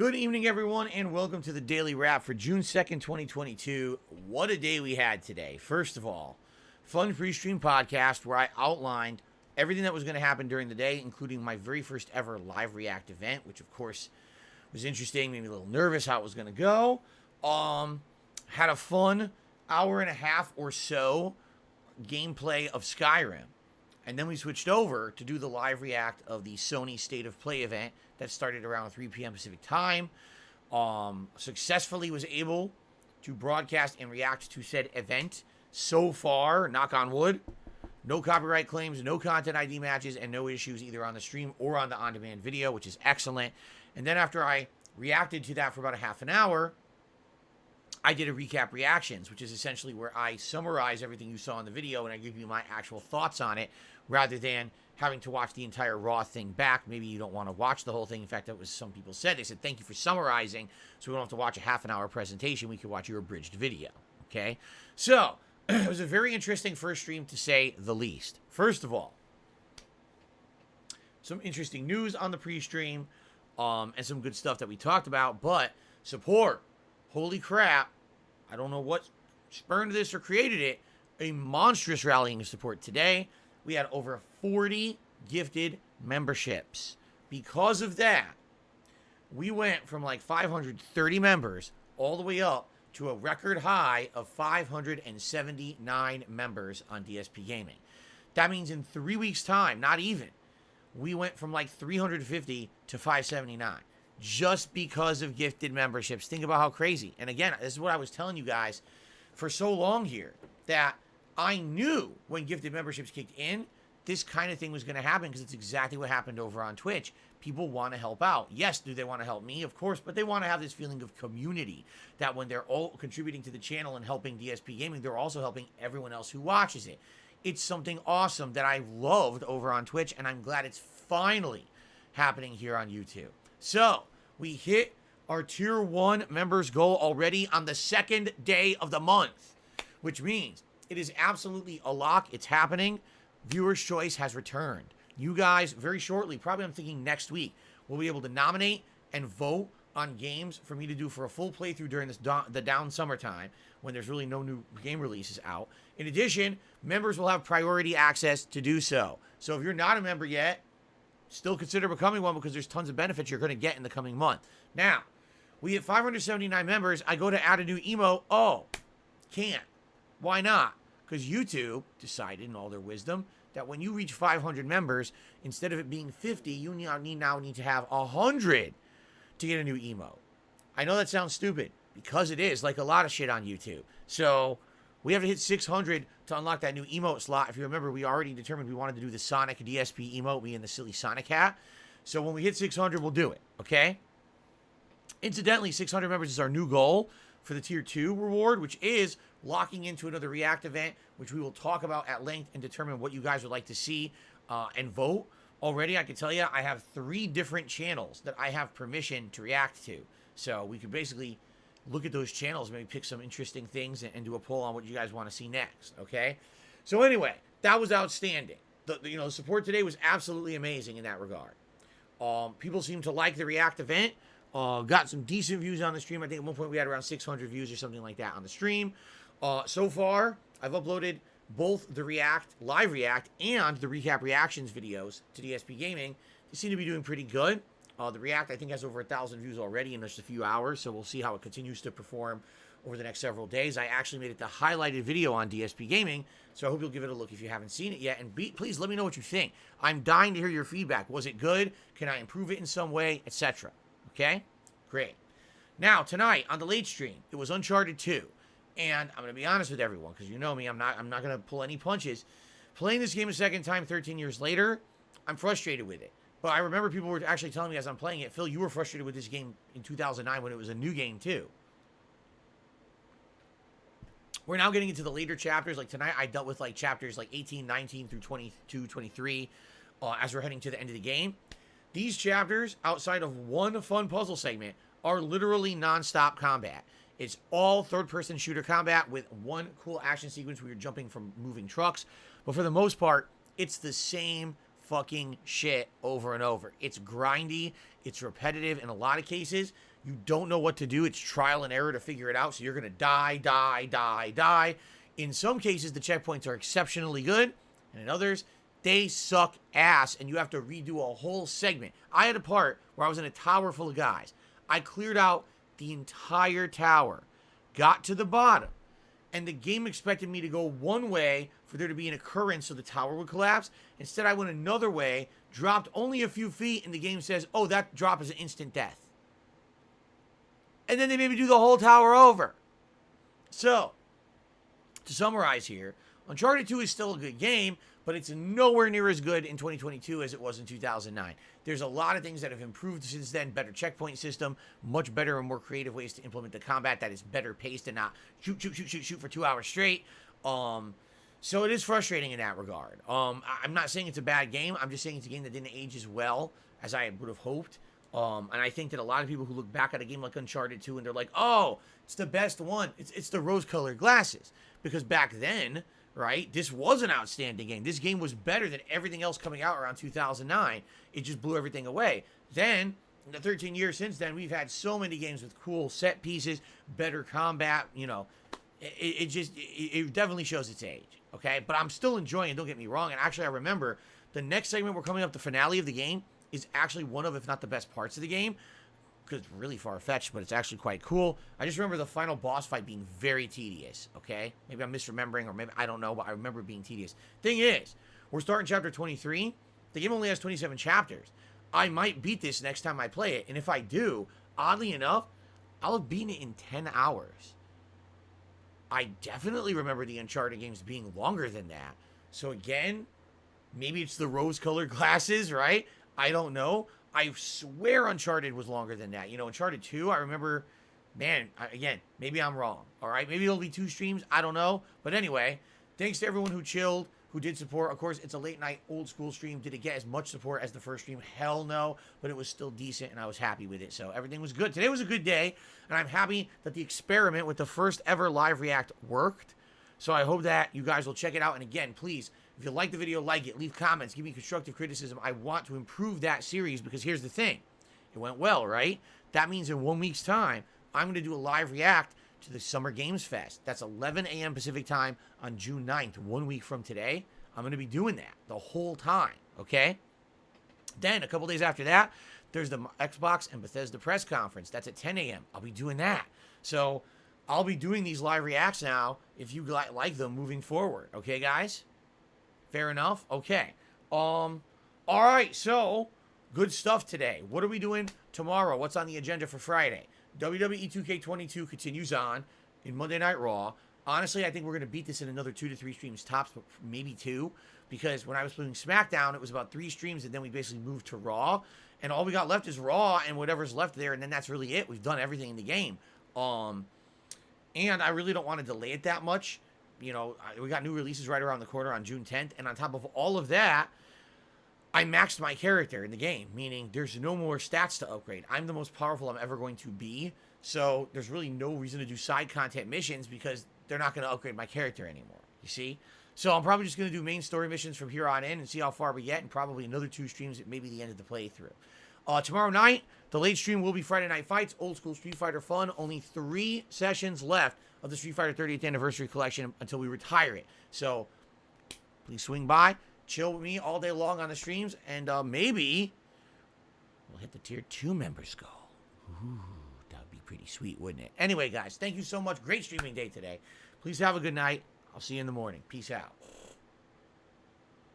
Good evening, everyone, and welcome to the Daily Wrap for June 2nd, 2022. What a day we had today. First of all, fun pre-stream podcast where I outlined everything that was going to happen during the day, including my very first ever live react event, which, of course, was interesting, made me a little nervous how it was going to go. Had a fun hour and a half or so gameplay of Skyrim. And then we switched over to do the live react of the Sony State of Play event that started around 3 p.m. Pacific time. Successfully was able to broadcast and react to said event. So far, knock on wood, no copyright claims, no content ID matches, and no issues either on the stream or on the on-demand video, which is excellent. And then after I reacted to that for about a half an hour, I did a recap reactions, which is essentially where I summarize everything you saw in the video and I give you my actual thoughts on it rather than having to watch the entire raw thing back. Maybe you don't want to watch the whole thing. In fact, that was some people said. They said, thank you for summarizing so we don't have to watch a half an hour presentation. We could watch your abridged video. Okay? So, it was a very interesting first stream to say the least. First of all, some interesting news on the pre-stream and some good stuff that we talked about, but support. Holy crap, I don't know what spurned this or created it. A monstrous rallying of support today. We had over 40 gifted memberships. Because of that, we went from like 530 members all the way up to a record high of 579 members on DSPGaming. That means in 3 weeks' time, not even, we went from like 350 to 579. Just because of gifted memberships. Think about how crazy. And again, this is what I was telling you guys for so long here, that I knew when gifted memberships kicked in, this kind of thing was going to happen because it's exactly what happened over on Twitch. People want to help out. Yes, do they want to help me? Of course, but they want to have this feeling of community, that when they're all contributing to the channel and helping DSP Gaming, they're also helping everyone else who watches it. It's something awesome that I loved over on Twitch, and I'm glad it's finally happening here on YouTube. So, we hit our Tier 1 members goal already on the second day of the month, which means it is absolutely a lock. It's happening. Viewer's choice has returned. You guys, very shortly, probably I'm thinking next week, will be able to nominate and vote on games for me to do for a full playthrough during this the down summertime when there's really no new game releases out. In addition, members will have priority access to do so. So if you're not a member yet, still consider becoming one because there's tons of benefits you're going to get in the coming month. Now, we hit 579 members. I go to add a new emote. Oh, can't. Why not? Because YouTube decided in all their wisdom that when you reach 500 members, instead of it being 50, you now need to have 100 to get a new emote. I know that sounds stupid because it is, like a lot of shit on YouTube. So we have to hit 600 to unlock that new emote slot. If you remember, we already determined we wanted to do the Sonic DSP emote, me and the silly Sonic hat. So when we hit 600, we'll do it, okay? Incidentally, 600 members is our new goal for the Tier 2 reward, which is locking into another React event, which we will talk about at length and determine what you guys would like to see and vote. Already, I can tell you, I have 3 different channels that I have permission to react to. So we could basically look at those channels, maybe pick some interesting things and do a poll on what you guys want to see next, okay? So anyway, that was outstanding. The support today was absolutely amazing in that regard. People seem to like the React event. Got some decent views on the stream. I think at one point we had around 600 views or something like that on the stream. So far, I've uploaded both the live React, and the recap reactions videos to DSP Gaming. They seem to be doing pretty good. The React, I think, has over 1,000 views already in just a few hours, so we'll see how it continues to perform over the next several days. I actually made it the highlighted video on DSP Gaming, so I hope you'll give it a look if you haven't seen it yet. And please let me know what you think. I'm dying to hear your feedback. Was it good? Can I improve it in some way? Etc. Okay? Great. Now, tonight, on the late stream, it was Uncharted 2. And I'm going to be honest with everyone, because you know me, I'm not going to pull any punches. Playing this game a second time 13 years later, I'm frustrated with it. But I remember people were actually telling me as I'm playing it, Phil, you were frustrated with this game in 2009 when it was a new game too. We're now getting into the later chapters. Like tonight, I dealt with like chapters like 18, 19 through 22, 23 as we're heading to the end of the game. These chapters, outside of one fun puzzle segment, are literally non-stop combat. It's all third-person shooter combat with one cool action sequence where you're jumping from moving trucks. But for the most part, it's the same fucking shit over and over. It's grindy, it's repetitive. In a lot of cases, you don't know what to do. It's trial and error to figure it out. So you're going to die. In some cases, the checkpoints are exceptionally good. And in others, they suck ass. And you have to redo a whole segment. I had a part where I was in a tower full of guys. I cleared out the entire tower. Got to the bottom. And the game expected me to go one way for there to be an occurrence so the tower would collapse. Instead, I went another way, dropped only a few feet, and the game says, oh, that drop is an instant death. And then they made me do the whole tower over. So, to summarize here, Uncharted 2 is still a good game, but it's nowhere near as good in 2022 as it was in 2009. There's a lot of things that have improved since then. Better checkpoint system, much better and more creative ways to implement the combat that is better paced and not shoot for 2 hours straight. So it is frustrating in that regard. I'm not saying it's a bad game. I'm just saying it's a game that didn't age as well as I would have hoped. And I think that a lot of people who look back at a game like Uncharted 2 and they're like, oh, it's the best one. It's the rose-colored glasses. Because back then, right, this was an outstanding game. This game was better than everything else coming out around 2009. It just blew everything away. Then, in the 13 years since then, we've had so many games with cool set pieces, better combat, you know. It definitely shows its age, okay? But I'm still enjoying it, don't get me wrong. And actually, I remember the next segment we're coming up, the finale of the game, is actually one of, if not the best parts of the game. Because it's really far-fetched, but it's actually quite cool. I just remember the final boss fight being very tedious, okay? Maybe I'm misremembering, or maybe, I don't know, but I remember it being tedious. Thing is, we're starting chapter 23. The game only has 27 chapters. I might beat this next time I play it, and if I do, oddly enough, I'll have beaten it in 10 hours. I definitely remember the Uncharted games being longer than that. So again, maybe it's the rose-colored glasses, right? I don't know. I swear Uncharted was longer than that. You know, Uncharted 2, I remember, man, again, maybe I'm wrong, all right? Maybe it'll be 2 streams, I don't know. But anyway, thanks to everyone who chilled, who did support. Of course, it's a late-night, old-school stream. Did it get as much support as the first stream? Hell no, but it was still decent, and I was happy with it. So everything was good. Today was a good day, and I'm happy that the experiment with the first ever live react worked. So I hope that you guys will check it out. And again, please, if you like the video, like it, leave comments, give me constructive criticism. I want to improve that series because here's the thing. It went well, right? That means in 1 week's time, I'm going to do a live react to the Summer Games Fest. That's 11 a.m. Pacific time on June 9th, 1 week from today. I'm going to be doing that the whole time, okay? Then, a couple days after that, there's the Xbox and Bethesda press conference. That's at 10 a.m. I'll be doing that. So, I'll be doing these live reacts now if you like them moving forward. Okay, guys? Fair enough? Okay. All right, so, good stuff today. What are we doing tomorrow? What's on the agenda for Friday? WWE 2K22 continues on in Monday Night Raw. Honestly, I think we're going to beat this in another 2 to 3 streams tops, but maybe 2. Because when I was playing SmackDown, it was about 3 streams, and then we basically moved to Raw. And all we got left is Raw and whatever's left there, and then that's really it. We've done everything in the game. And I really don't want to delay it that much. You know, we got new releases right around the corner on June 10th. And on top of all of that, I maxed my character in the game. Meaning, there's no more stats to upgrade. I'm the most powerful I'm ever going to be. So, there's really no reason to do side content missions because they're not going to upgrade my character anymore. You see? So, I'm probably just going to do main story missions from here on in and see how far we get. And probably another 2 streams at maybe the end of the playthrough. Tomorrow night, the late stream will be Friday Night Fights, old school Street Fighter fun. Only 3 sessions left of the Street Fighter 30th Anniversary Collection until we retire it. So, please swing by, chill with me all day long on the streams, and maybe we'll hit the Tier 2 members goal. Ooh, that would be pretty sweet, wouldn't it? Anyway, guys, thank you so much. Great streaming day today. Please have a good night. I'll see you in the morning. Peace out.